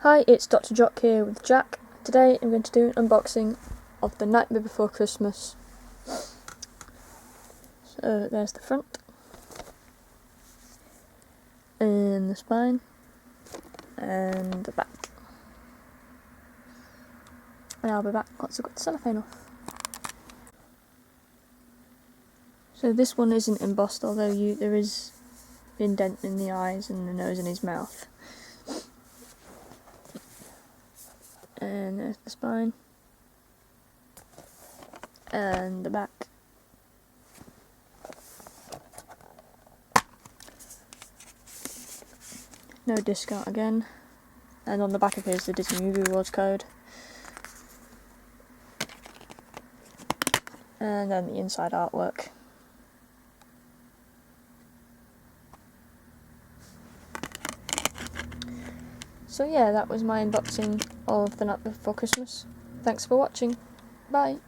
Hi, it's Dr. Jock here with Jack. Today I'm going to do an unboxing of The Nightmare Before Christmas. So there's the front, and the spine, and the back. And I'll be back once I've got the cellophane off. So this one isn't embossed, although there is an indent in the eyes and the nose and his mouth. And there's the spine, and the back. No discount again. And on the back of his, the Disney Movie Awards code. And then the inside artwork. So yeah, that was my unboxing of The Night Before Christmas. Thanks for watching. Bye.